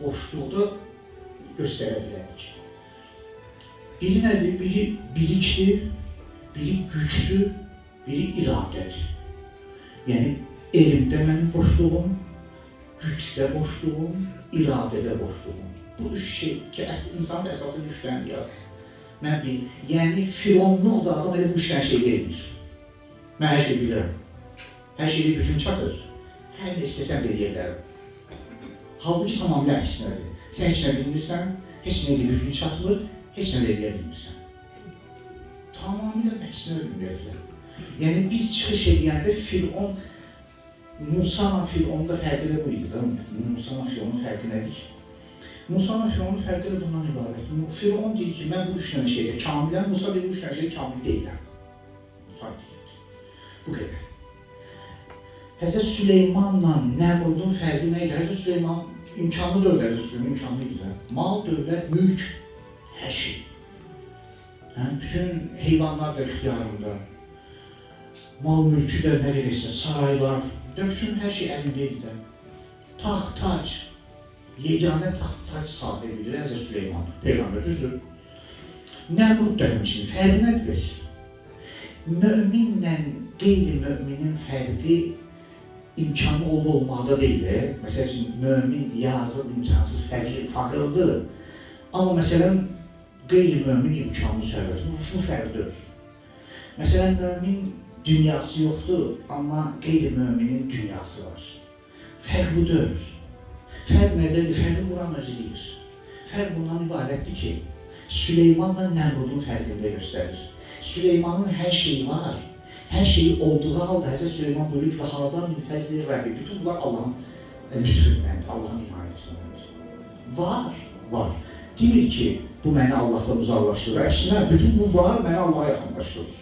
boşluqda göstərə bilərik. Biri nədir? Biri bilikdir, biri gücdür, biri iradədir. Yəni, elmdə mənim boşluğum, gücdə boşluğum, iradədə boşluğum. Bu üç şey ki, insanın əsası gücdən yarar. Mən bil, yəni fironluq da adam elə bu üçdən şey vermir. Mən hər şey bilirəm. Hər şeydə gücüm çatır. Hər nə istəsəm eləyərəm. Halbuki tamamilə əksinədir. Sən heç nə bilmirsən, heç nə gücün çatmır, heç nə eləyə bilmirsən. Tamamilə əksinə ümumiyyətlə. Yəni biz çıxış edəndə Firon, Musa Fironun da fərqi də bu idi da. Musa Fironun fərqi nədir? Musa Fironun fərqi də bundan ibarət. Firon deyir ki, mən bu üç dənə şeydə kamiləm, Musa deyir bu üç dənə şeydə kamil deyiləm. Bu qədər. Həzrət Süleymanla Nəmrudun fərqi nə idi? Həzrət Süleyman imkanlı dövlət, imkanlı idi. Mal, dövlət, mülk, hər şey. Bütün heyvanlar da ixtiyarında. Mal, mülkü də nə verirsə, saraylar, bütün hər şey əlində idi. Taxt, tac, yeganə taxt, tac sahibidir Həzrət Süleyman, Peyğəmbər düzdür. Nəmrud da həmçinin, fərqi nədir? Möminlə qeyri-möminin fərqi imkanı olmaqda deyil. Məsəl üçün, mömin, yazıq, imkansız fərqi fərqlidir. Amma məsələn, qeyri-mömin imkanlı söhbət, bu fərqdir. Məsələn, mömin dünyası yoxdur, amma qeyri-möminin dünyası var. Fərq budur. Fərq nədir? Fərqi Quran özü deyir. Fərq bundan ibarətdir ki, Süleymanla Nəmrudun fərqində göstərir. Süleymanın hər şeyi var. Hər şeyi olduğu halda Həzrət Süleyman buyurur ki, hazan min fəzli Rəbbi. Bütün bunlar Allahın lütfündən, Allahın imanətindən. Var. Demir ki, bu məni Allahdan uzaqlaşdırır. Əksinə, bütün bu var məni Allaha yaxınlaşdırır.